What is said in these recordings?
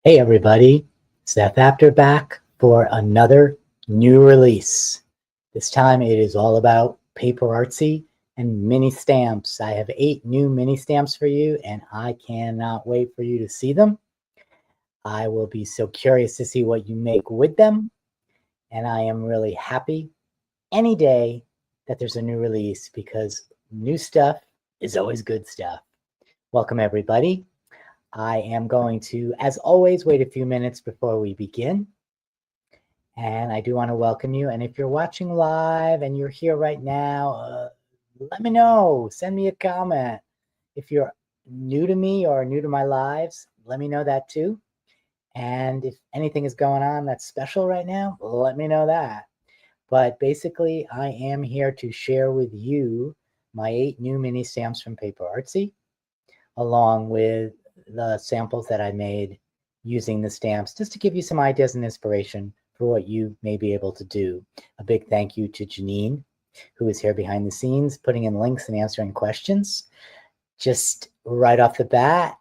Hey everybody, Seth Apter back for another new release. This time it is all about PaperArtsy and mini stamps. I have 8 new mini stamps for you and I cannot wait for you to see them. I will be so curious to see what you make with them, and I am really happy any day that there's a new release because new stuff is always good stuff. Welcome everybody. I am going to, as always, wait a few minutes before we begin. And I do want to welcome you. And if you're watching live and you're here right now, let me know. Send me a comment. If you're new to me or new to my lives, let me know that too. And if anything is going on that's special right now, let me know that. But basically, I am here to share with you my 8 new mini stamps from PaperArtsy, along with the samples that I made using the stamps, just to give you some ideas and inspiration for what you may be able to do. A big thank you to Janine, who is here behind the scenes, putting in links and answering questions. Just right off the bat,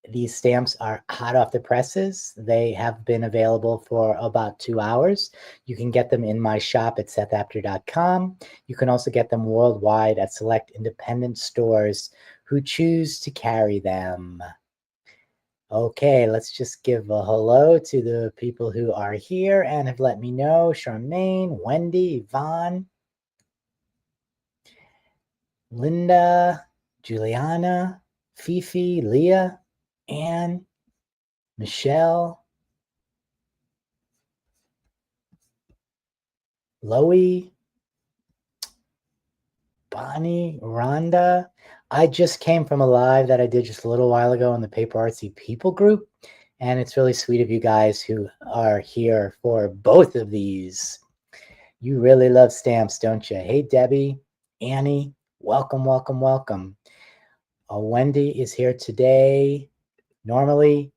these stamps are hot off the presses. They have been available for about 2 hours. You can get them in my shop at sethapter.com. You can also get them worldwide at select independent stores who choose to carry them. Okay, let's just give a hello to the people who are here and have let me know. Charmaine, Wendy, Yvonne, Linda, Juliana, Fifi, Leah, Anne, Michelle, Loie, Bonnie, Rhonda. I just came from a live that I did just a little while ago in the PaperArtsy people group, and it's really sweet of you guys who are here for both of these. You really love stamps, don't you? Hey, Debbie, Annie, welcome, welcome, welcome. Wendy is here today, normally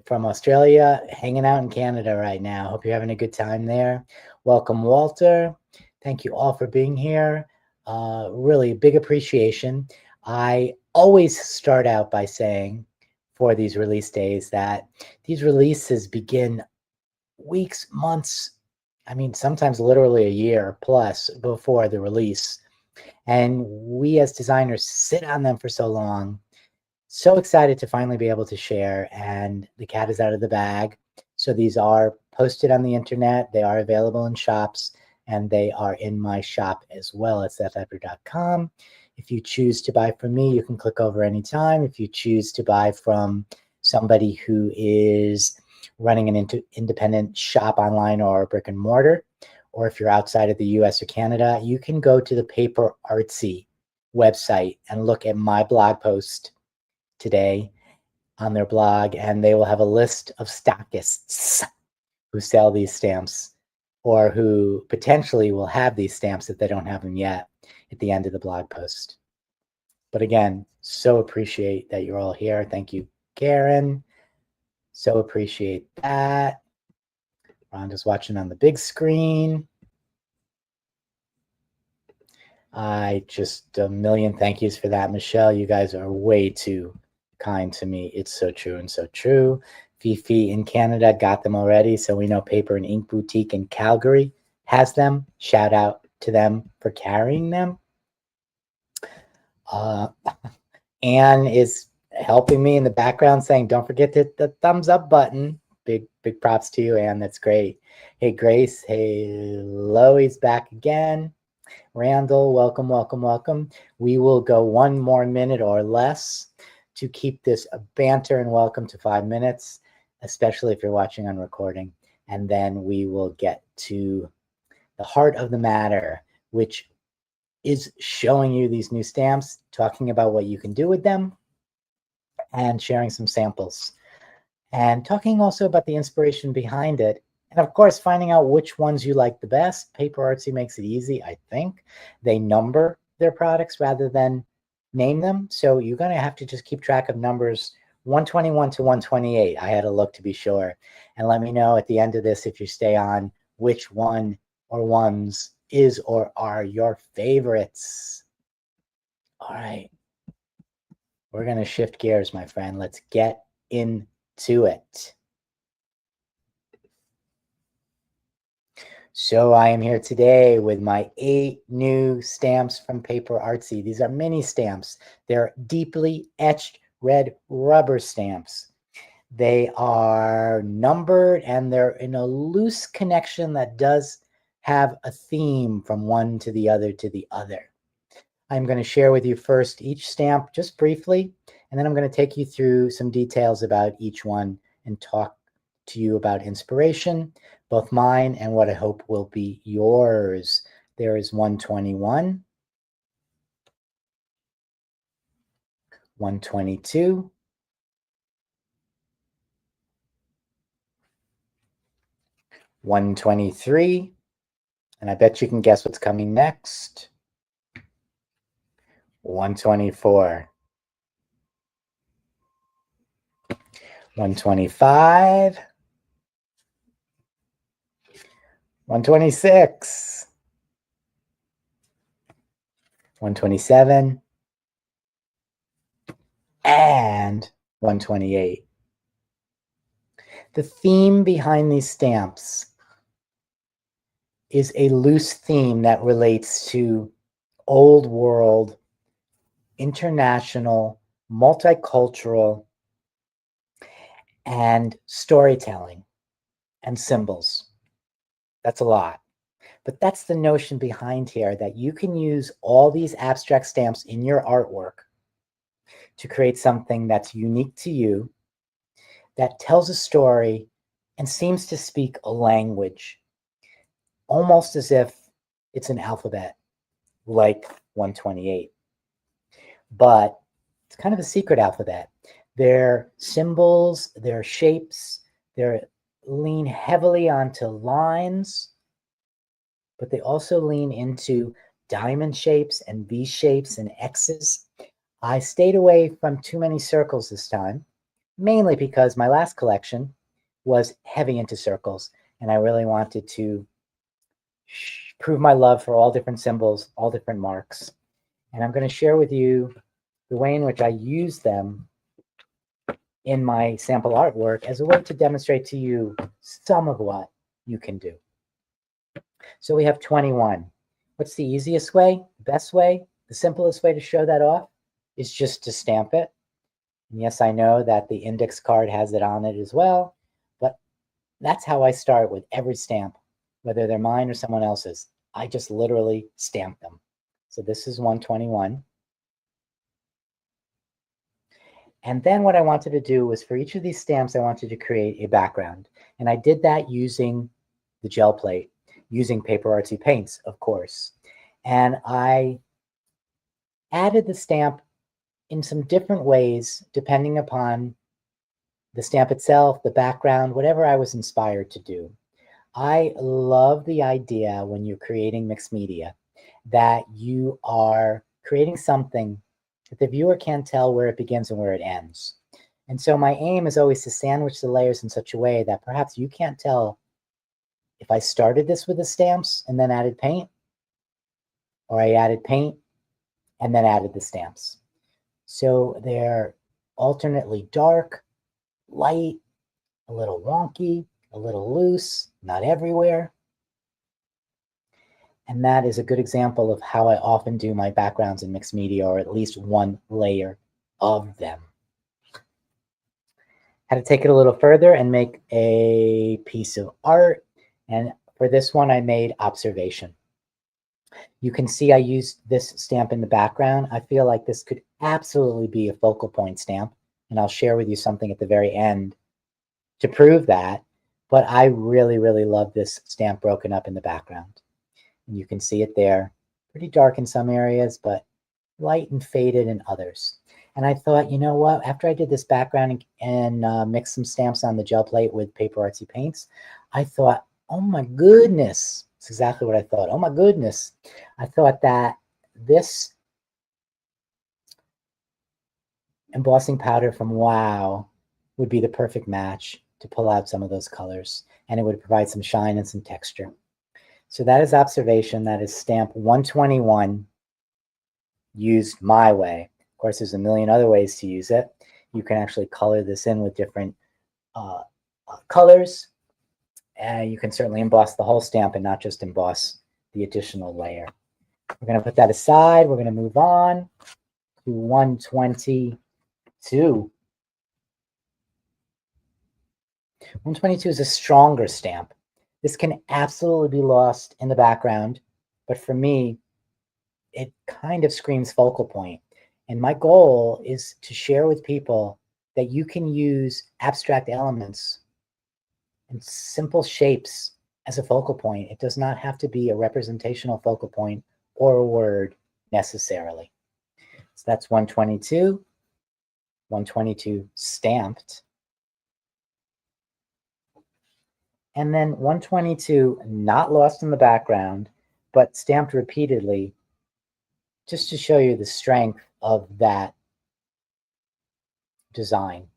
from Australia, hanging out in Canada right now. Hope you're having a good time there. Welcome, Walter. Thank you all for being here. Really big appreciation. I always start out by saying for these release days that these releases begin weeks, months, I mean, sometimes literally a year plus before the release. And we as designers sit on them for so long. So excited to finally be able to share, and the cat is out of the bag. So these are posted on the internet. They are available in shops, and they are in my shop as well at sethapter.com. If you choose to buy from me, you can click over anytime. If you choose to buy from somebody who is running an independent shop online or brick and mortar, or if you're outside of the US or Canada, you can go to the PaperArtsy website and look at my blog post today on their blog, and they will have a list of stockists who sell these stamps or who potentially will have these stamps if they don't have them yet at the end of the blog post. But again, so appreciate that you're all here. Thank you, Karen. So appreciate that. Rhonda's watching on the big screen. I just a million thank yous for that, Michelle. You guys are way too kind to me. It's so true and so true. Fifi in Canada got them already, so we know Paper and Ink Boutique in Calgary has them. Shout out to them for carrying them. Anne is helping me in the background saying, don't forget the thumbs up button. Big props to you, Anne. That's great. Hey, Grace. Hey, Loie's back again. Randall, welcome, welcome, welcome. We will go 1 more minute or less to keep this a banter and welcome to 5 minutes, especially if you're watching on recording. And then we will get to the heart of the matter, which is showing you these new stamps, talking about what you can do with them, and sharing some samples. And talking also about the inspiration behind it. And of course, finding out which ones you like the best. PaperArtsy makes it easy, I think. They number their products rather than name them. So you're going to have to just keep track of numbers 121 to 128. I had to look to be sure. And let me know at the end of this, if you stay on, which one or ones is or are your favorites. All right. We're going to shift gears, my friend. Let's get into to it. So I am here today with my 8 new stamps from PaperArtsy. These are mini stamps. They're deeply etched red rubber stamps. They are numbered and they're in a loose connection that does have a theme from one to the other to the other. I'm going to share with you first each stamp just briefly, and then I'm going to take you through some details about each one and talk to you about inspiration, both mine and what I hope will be yours. There is 121, 122, 123, and I bet you can guess what's coming next. 124, 125, 126, 127, and 128. The theme behind these stamps is a loose theme that relates to old world, international, multicultural, and storytelling and symbols. That's a lot. But that's the notion behind here, that you can use all these abstract stamps in your artwork to create something that's unique to you, that tells a story and seems to speak a language, almost as if it's an alphabet, like 128. But it's kind of a secret alphabet. Their symbols, their shapes, they lean heavily onto lines, but they also lean into diamond shapes and V shapes and X's. I stayed away from too many circles this time, mainly because my last collection was heavy into circles, and I really wanted to prove my love for all different symbols, all different marks. And I'm going to share with you the way in which I use them in my sample artwork as a way to demonstrate to you some of what you can do. So we have 21. What's the easiest way, best way, the simplest way to show that off is just to stamp it. And yes, I know that the index card has it on it as well, but that's how I start with every stamp, whether they're mine or someone else's. I just literally stamp them. So this is 121. And then what I wanted to do was, for each of these stamps, I wanted to create a background. And I did that using the gel plate, using PaperArtsy paints, of course. And I added the stamp in some different ways, depending upon the stamp itself, the background, whatever I was inspired to do. I love the idea when you're creating mixed media that you are creating something that the viewer can't tell where it begins and where it ends. And so my aim is always to sandwich the layers in such a way that perhaps you can't tell if I started this with the stamps and then added paint, or I added paint and then added the stamps. So they're alternately dark, light, a little wonky, a little loose, not everywhere. And that is a good example of how I often do my backgrounds in mixed media, or at least one layer of them. Had to take it a little further and make a piece of art. And for this one, I made observation. You can see I used this stamp in the background. I feel like this could absolutely be a focal point stamp, and I'll share with you something at the very end to prove that. But I really, really love this stamp broken up in the background. And you can see it there, pretty dark in some areas, but light and faded in others. And I thought, you know what, after I did this background and mixed some stamps on the gel plate with PaperArtsy paints, I thought, oh my goodness, it's exactly what I thought. Oh my goodness. I thought that this embossing powder from Wow would be the perfect match to pull out some of those colors, and it would provide some shine and some texture. So that is observation. That is stamp 121 used my way. Of course, there's a million other ways to use it. You can actually color this in with different colors. You can certainly emboss the whole stamp and not just emboss the additional layer. We're going to put that aside. We're going to move on to 122. 122 is a stronger stamp. This can absolutely be lost in the background, but for me, it kind of screams focal point. And my goal is to share with people that you can use abstract elements and simple shapes as a focal point. It does not have to be a representational focal point or a word necessarily. So that's 122. 122 stamped. And then 122 not lost in the background, but stamped repeatedly, just to show you the strength of that design.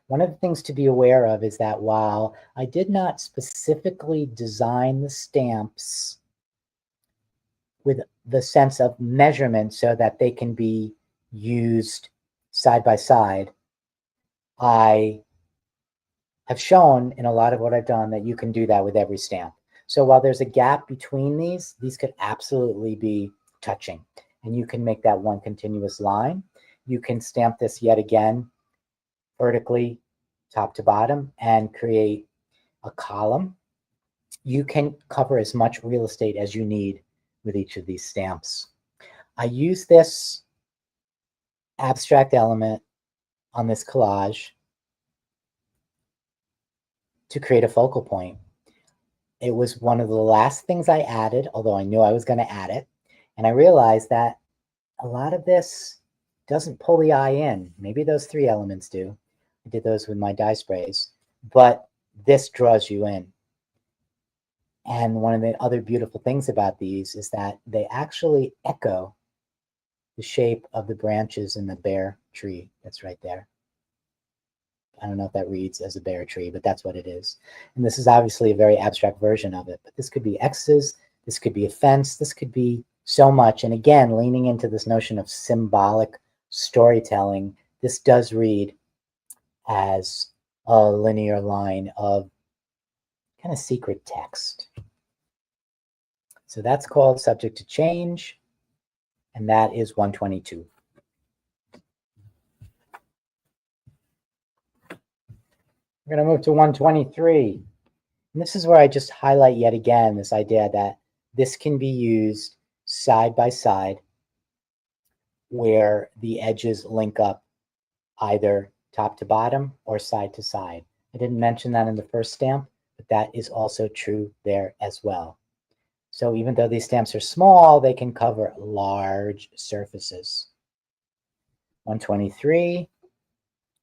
One of the things to be aware of is that while I did not specifically design the stamps with the sense of measurement so that they can be used side by side, I have shown in a lot of what I've done that you can do that with every stamp. So while there's a gap between these could absolutely be touching, and you can make that one continuous line. You can stamp this yet again vertically, top to bottom, and create a column. You can cover as much real estate as you need with each of these stamps. I use this abstract element on this collage to create a focal point. It was one of the last things I added, although I knew I was going to add it. And I realized that a lot of this doesn't pull the eye in. Maybe those three elements do. I did those with my dye sprays, but this draws you in. And one of the other beautiful things about these is that they actually echo the shape of the branches in the bare tree that's right there. I don't know if that reads as a bare tree, but that's what it is. And this is obviously a very abstract version of it, but this could be X's, this could be a fence, this could be so much. And again, leaning into this notion of symbolic storytelling, this does read as a linear line of kind of secret text. So that's called subject to change, and that is 122. We're going to move to 123. And this is where I just highlight yet again this idea that this can be used side by side where the edges link up either top to bottom or side to side. I didn't mention that in the first stamp, but that is also true there as well. So even though these stamps are small, they can cover large surfaces. 123,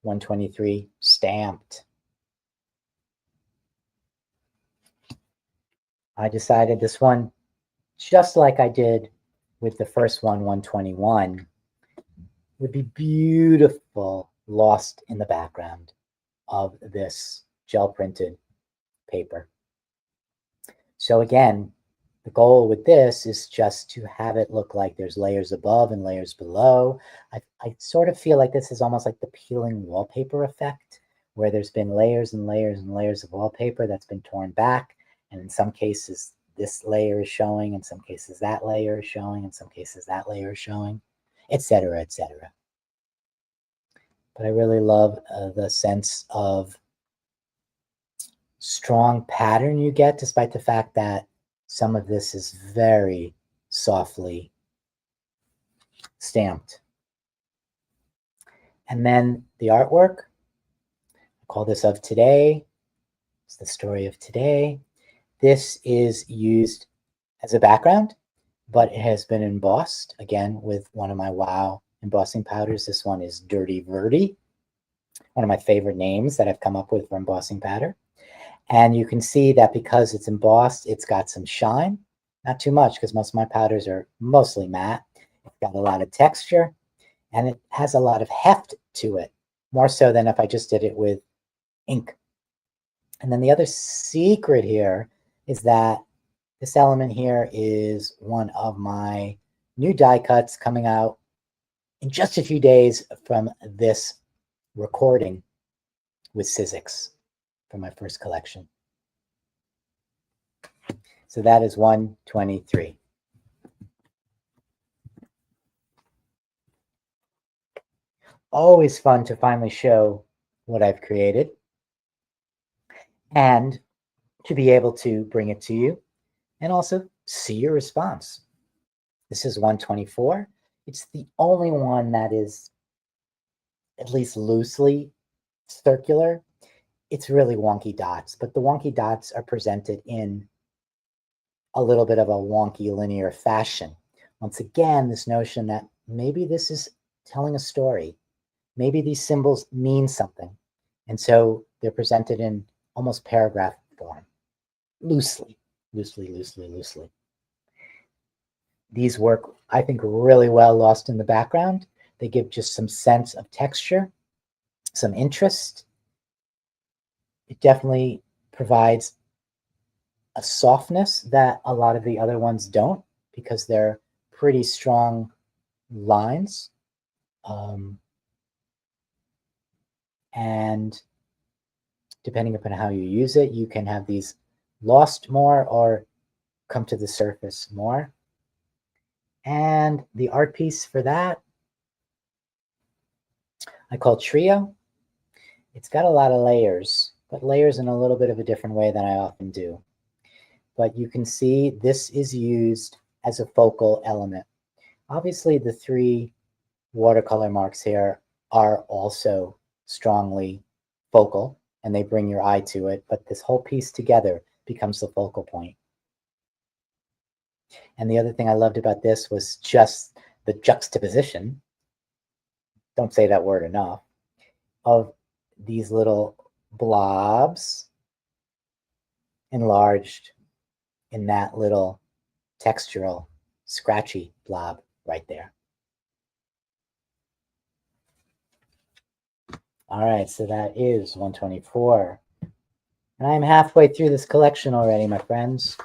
123 stamped. I decided this one, just like I did with the first one, 121, would be beautiful lost in the background of this gel printed paper. So again, the goal with this is just to have it look like there's layers above and layers below. I sort of feel like this is almost like the peeling wallpaper effect, where there's been layers and layers and layers of wallpaper that's been torn back. And in some cases, this layer is showing, in some cases that layer is showing, in some cases that layer is showing, etc., etc. But I really love the sense of strong pattern you get, despite the fact that some of this is very softly stamped. And then the artwork, I call this of today. It's the story of today. This is used as a background, but it has been embossed, again, with one of my WOW embossing powders. This one is Dirty Verdi, one of my favorite names that I've come up with for embossing powder. And you can see that because it's embossed, it's got some shine. Not too much, because most of my powders are mostly matte. It's got a lot of texture, and it has a lot of heft to it, more so than if I just did it with ink. And then the other secret here is that this element here is one of my new die cuts coming out in just a few days from this recording with Sizzix. for my first collection. So that is 123. Always fun to finally show what I've created and to be able to bring it to you and also see your response. This is 124. It's the only one that is at least loosely circular. It's really wonky dots, but the wonky dots are presented in a little bit of a wonky linear fashion. Once again, this notion that maybe this is telling a story. Maybe these symbols mean something. And so they're presented in almost paragraph form, loosely. These work, I think, really well lost in the background. They give just some sense of texture, some interest. It definitely provides a softness that a lot of the other ones don't, because they're pretty strong lines. And depending upon how you use it, you can have these lost more or come to the surface more. And the art piece for that, I call Trio. It's got a lot of layers, but layers in a little bit of a different way than I often do. But you can see this is used as a focal element. Obviously, the 3 watercolor marks here are also strongly focal, and they bring your eye to it, but this whole piece together becomes the focal point. And the other thing I loved about this was just the juxtaposition, don't say that word enough, of these little blobs enlarged in that little textural, scratchy blob right there. All right, so that is 124. And I'm halfway through this collection already, my friends.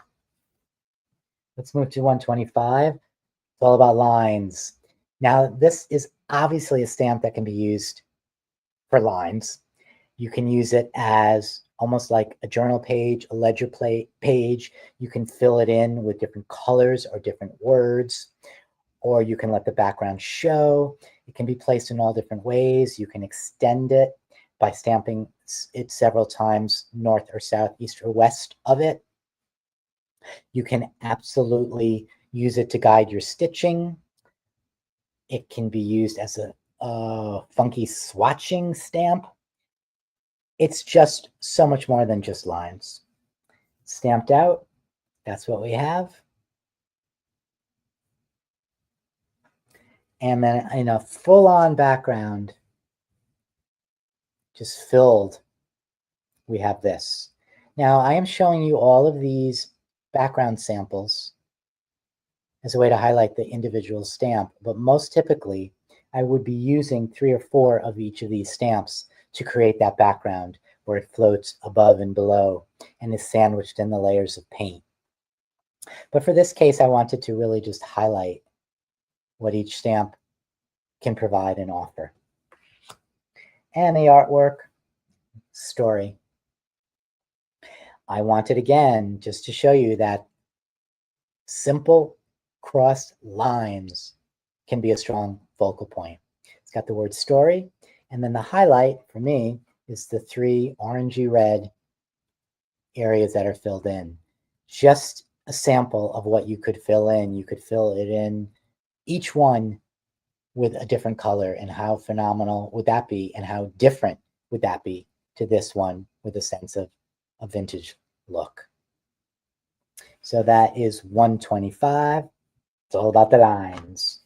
Let's move to 125. It's all about lines. Now, this is obviously a stamp that can be used for lines. You can use it as almost like a journal page, a ledger page. You can fill it in with different colors or different words, or you can let the background show. It can be placed in all different ways. You can extend it by stamping it several times north or south, east or west of it. You can absolutely use it to guide your stitching. It can be used as a funky swatching stamp. It's just so much more than just lines. Stamped out, that's what we have. And then in a full-on background, just filled, we have this. Now, I am showing you all of these background samples as a way to highlight the individual stamp, but most typically, I would be using 3 or 4 of each of these stamps to create that background where it floats above and below and is sandwiched in the layers of paint. But for this case, I wanted to really just highlight what each stamp can provide and offer. And the artwork, story. I wanted, again, just to show you that simple crossed lines can be a strong focal point. It's got the word story, and then the highlight for me is the 3 orangey red areas that are filled in. Just a sample of what you could fill in. You could fill it in, each one with a different color, and how phenomenal would that be, and how different would that be to this one with a sense of a vintage look. So that is 125. It's all about the lines.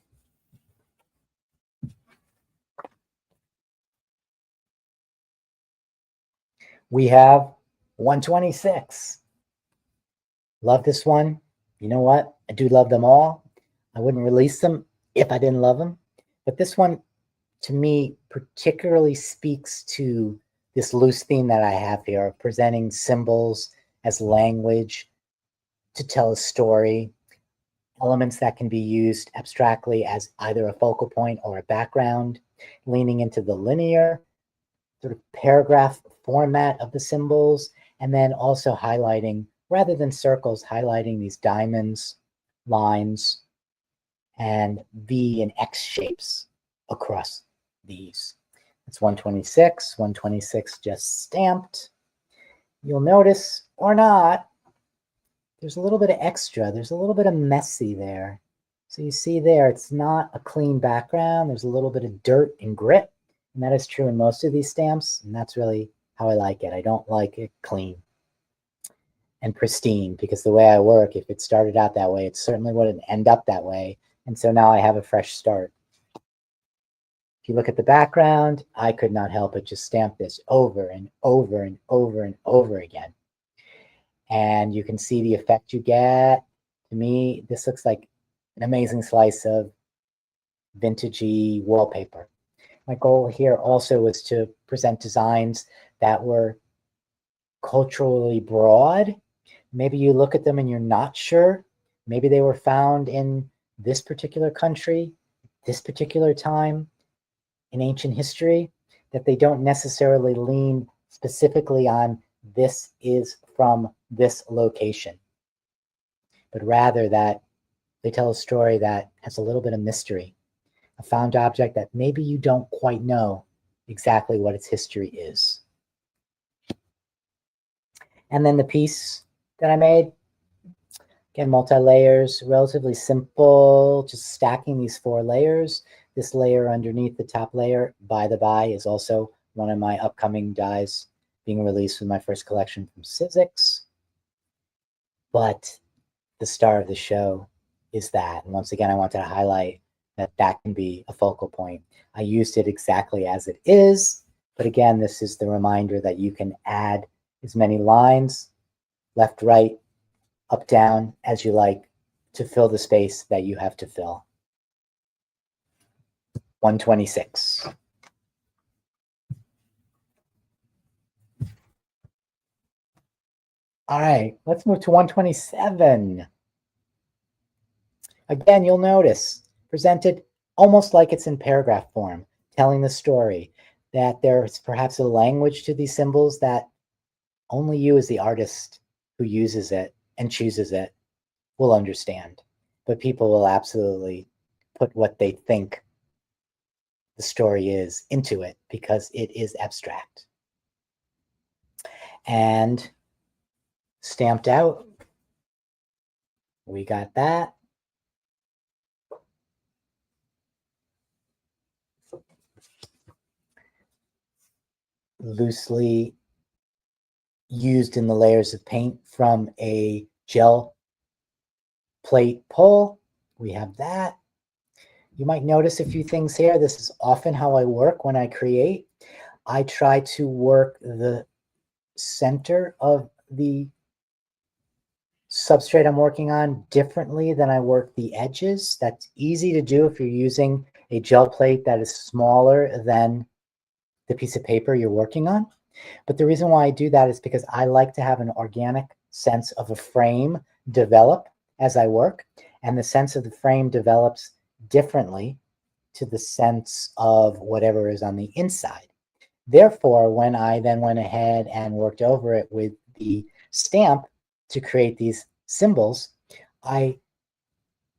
We have 126. Love this one. You know what? I do love them all. I wouldn't release them if I didn't love them. But this one, to me, particularly speaks to this loose theme that I have here of presenting symbols as language to tell a story, elements that can be used abstractly as either a focal point or a background, leaning into the linear sort of paragraph format of the symbols, and then also highlighting, rather than circles, highlighting these diamonds, lines, and V and X shapes across these. It's 126, 126 just stamped. You'll notice, or not, there's a little bit of extra. There's a little bit of messy there. So you see there, it's not a clean background. There's a little bit of dirt and grit. And that is true in most of these stamps. And that's really how I like it. I don't like it clean and pristine, because the way I work, if it started out that way, it certainly wouldn't end up that way. And so now I have a fresh start. If you look at the background, I could not help but just stamp this over and over and over and over again. And you can see the effect you get. To me, this looks like an amazing slice of vintagey wallpaper. My goal here also was to present designs that were culturally broad. Maybe you look at them and you're not sure. Maybe they were found in this particular country, this particular time in ancient history, that they don't necessarily lean specifically on this is from this location, but rather that they tell a story that has a little bit of mystery, a found object that maybe you don't quite know exactly what its history is. And then the piece that I made, again, multi-layers, relatively simple, just stacking these 4 layers. This layer underneath the top layer, by the by, is also one of my upcoming dies being released with my first collection from Sizzix. But the star of the show is that. And once again, I wanted to highlight that that can be a focal point. I used it exactly as it is, but again, this is the reminder that you can add as many lines, left, right, up, down, as you like, to fill the space that you have to fill. 126. All right, let's move to 127. Again, you'll notice presented almost like it's in paragraph form, telling the story, that there's perhaps a language to these symbols that only you as the artist who uses it and chooses it will understand. But people will absolutely put what they think the story is into it because it is abstract. And stamped out, we got that. Loosely used in the layers of paint from a gel plate pull. We have that. You might notice a few things here. This is often how I work when I create. I try to work the center of the substrate I'm working on differently than I work the edges. That's easy to do if you're using a gel plate that is smaller than the piece of paper you're working on. But the reason why I do that is because I like to have an organic sense of a frame develop as I work, and the sense of the frame develops differently to the sense of whatever is on the inside. Therefore, when I then went ahead and worked over it with the stamp to create these symbols, I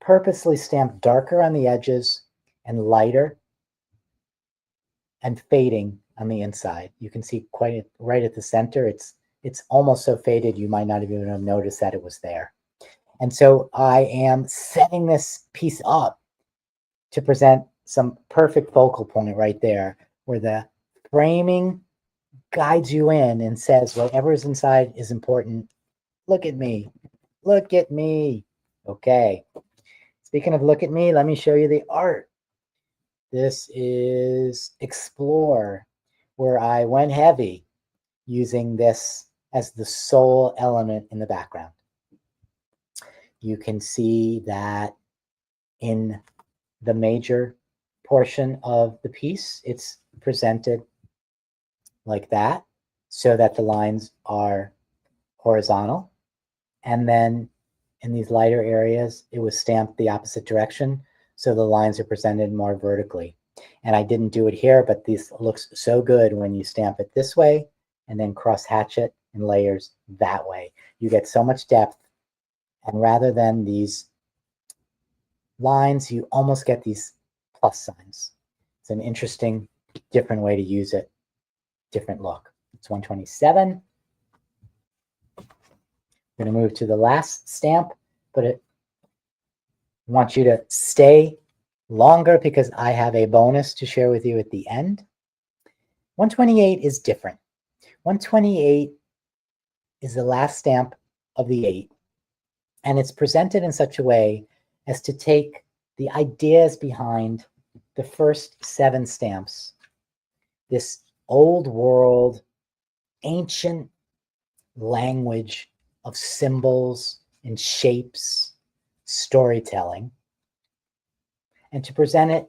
purposely stamped darker on the edges and lighter and fading on the inside. You can see quite right at the center. It's almost so faded you might not even have noticed that it was there. And so I am setting this piece up to present some perfect focal point right there, where the framing guides you in and says whatever is inside is important. Look at me. Look at me. Okay. Speaking of look at me, let me show you the art. This is Explore, where I went heavy using this as the sole element in the background. You can see that in the major portion of the piece, it's presented like that so that the lines are horizontal. And then in these lighter areas, it was stamped the opposite direction, so the lines are presented more vertically. And I didn't do it here, but this looks so good when you stamp it this way and then cross hatch it in layers that way. You get so much depth, and rather than these lines, you almost get these plus signs. It's an interesting, different way to use it, different look. It's 127. I'm going to move to the last stamp, but I want you to stay longer because I have a bonus to share with you at the end. 128 is different. 128 is the last stamp of the 8, and it's presented in such a way as to take the ideas behind the first 7 stamps, this old world, ancient language of symbols and shapes, storytelling, and to present it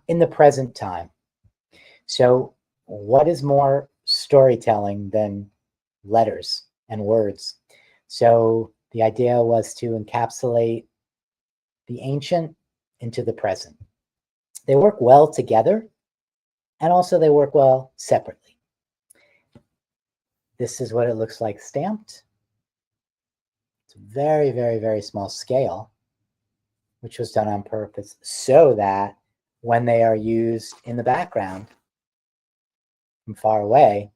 in the present time. So what is more storytelling than letters and words? So the idea was to encapsulate the ancient into the present. They work well together, and also they work well separately. This is what it looks like stamped. It's very, very, very small scale, which was done on purpose so that when they are used in the background from far away,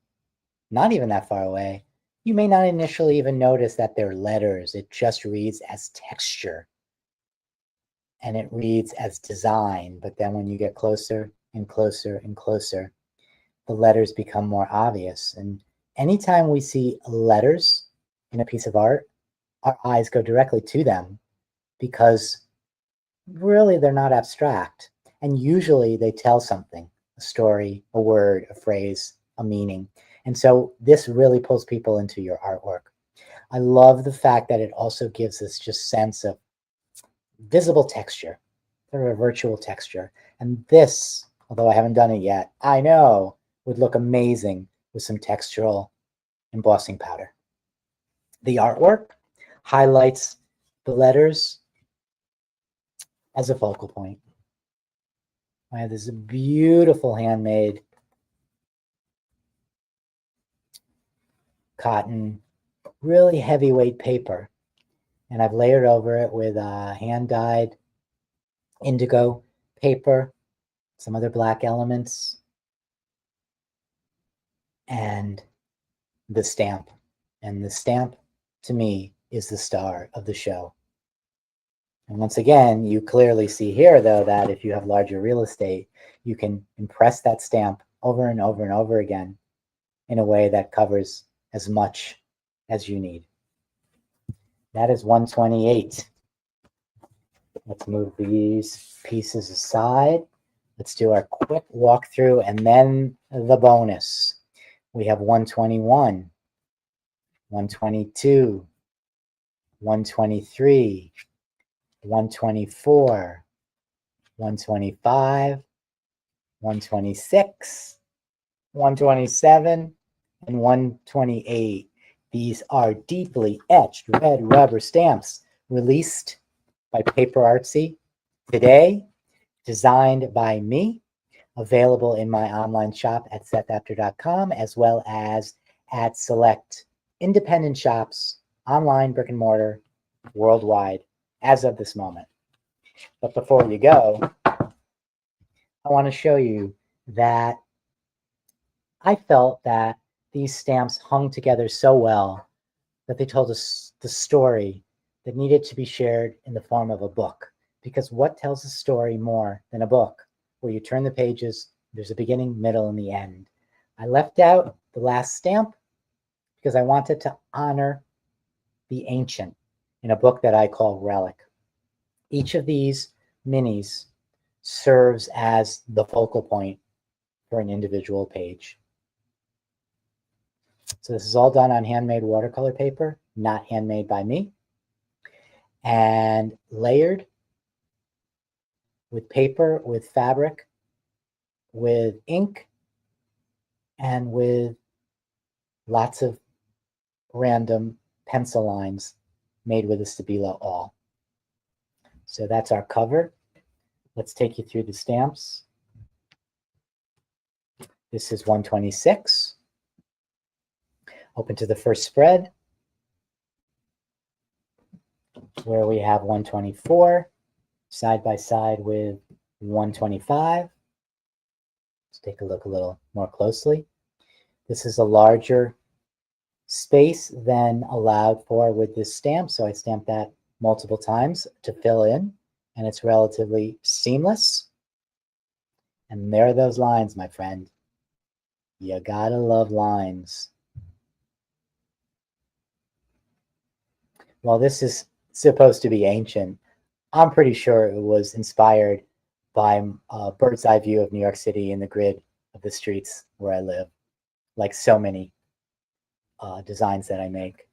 not even that far away, you may not initially even notice that they're letters. It just reads as texture and it reads as design. But then when you get closer and closer and closer, the letters become more obvious. And anytime we see letters in a piece of art, our eyes go directly to them because really they're not abstract. And usually they tell something, a story, a word, a phrase, a meaning. And so this really pulls people into your artwork. I love the fact that it also gives this just sense of visible texture, sort of a virtual texture. And this, although I haven't done it yet, I know would look amazing with some textural embossing powder. The artwork highlights the letters as a focal point. I have this beautiful handmade cotton, really heavyweight paper, and I've layered over it with hand-dyed indigo paper, some other black elements, and the stamp. And the stamp, to me, is the star of the show. And once again, you clearly see here, though, that if you have larger real estate, you can impress that stamp over and over and over again in a way that covers as much as you need. That is 128. Let's move these pieces aside. Let's do our quick walkthrough and then the bonus. We have 121, 122, 123, 124, 125, 126, 127, and 128. These are deeply etched red rubber stamps released by PaperArtsy today, designed by me, available in my online shop at sethapter.com, as well as at select independent shops, online, brick and mortar, worldwide, as of this moment. But before you go, I want to show you that I felt that these stamps hung together so well that they told us the story that needed to be shared in the form of a book. Because what tells a story more than a book, where you turn the pages, there's a beginning, middle, and the end? I left out the last stamp because I wanted to honor the ancient in a book that I call Relic. Each of these minis serves as the focal point for an individual page. So this is all done on handmade watercolor paper, not handmade by me, and layered with paper, with fabric, with ink, and with lots of random pencil lines made with a Stabilo awl. So that's our cover. Let's take you through the stamps. This is 126. Open to the first spread, where we have 124 side by side with 125. Let's take a look a little more closely. This is a larger space than allowed for with this stamp, so I stamped that multiple times to fill in, and it's relatively seamless. And there are those lines, my friend. You gotta love lines. While this is supposed to be ancient, I'm pretty sure it was inspired by a bird's eye view of New York City and the grid of the streets where I live, like so many designs that I make.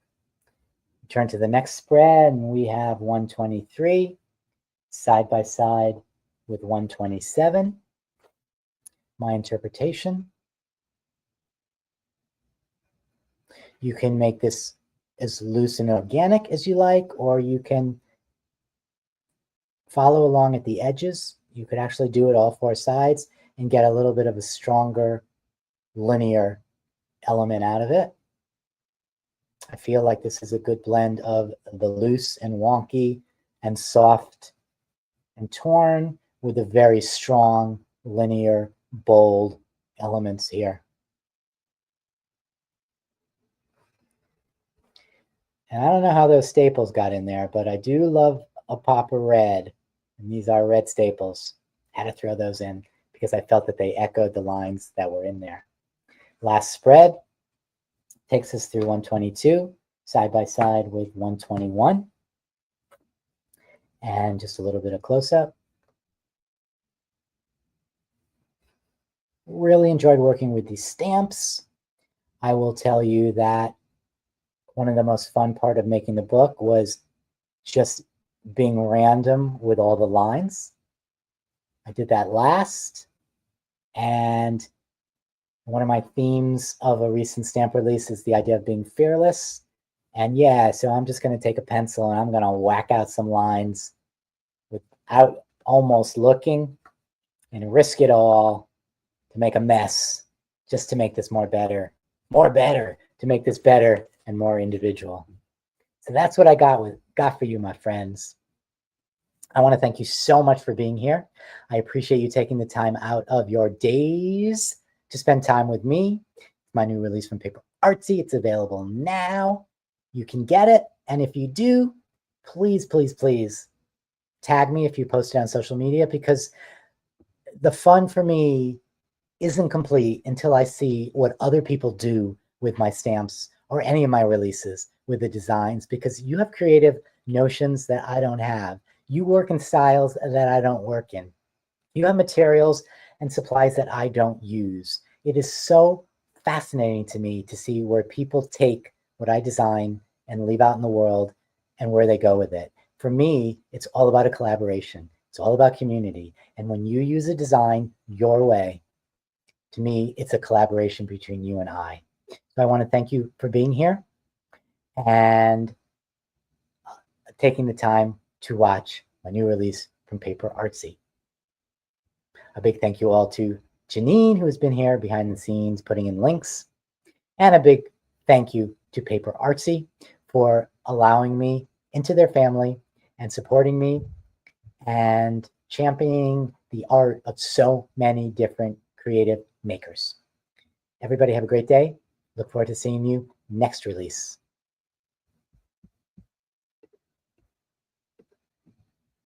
Turn to the next spread, and we have 123 side by side with 127. My interpretation. You can make this as loose and organic as you like, or you can follow along at the edges. You could actually do it all four sides and get a little bit of a stronger linear element out of it. I feel like this is a good blend of the loose and wonky and soft and torn with a very strong, linear, bold elements here. And I don't know how those staples got in there, but I do love a pop of red. And these are red staples. I had to throw those in because I felt that they echoed the lines that were in there. Last spread takes us through 122, side by side with 121. And just a little bit of close-up. Really enjoyed working with these stamps. I will tell you that one of the most fun part of making the book was just being random with all the lines. I did that last. And one of my themes of a recent stamp release is the idea of being fearless. And yeah, so I'm just going to take a pencil and I'm going to whack out some lines without almost looking and risk it all to make a mess, just to make this more better, to make this better and more individual. So that's what I got for you, my friends. I want to thank you so much for being here. I appreciate you taking the time out of your days to spend time with me. My new release from PaperArtsy, it's available now. You can get it. And if you do, please, please, please tag me if you post it on social media, because the fun for me isn't complete until I see what other people do with my stamps or any of my releases with the designs, because you have creative notions that I don't have. You work in styles that I don't work in. You have materials and supplies that I don't use. It is so fascinating to me to see where people take what I design and leave out in the world and where they go with it. For me, it's all about a collaboration. It's all about community. And when you use a design your way, to me, it's a collaboration between you and I. So I want to thank you for being here and taking the time to watch my new release from PaperArtsy. A big thank you all to Janine, who has been here behind the scenes putting in links. And a big thank you to PaperArtsy for allowing me into their family and supporting me and championing the art of so many different creative makers. Everybody have a great day. Look forward to seeing you next release.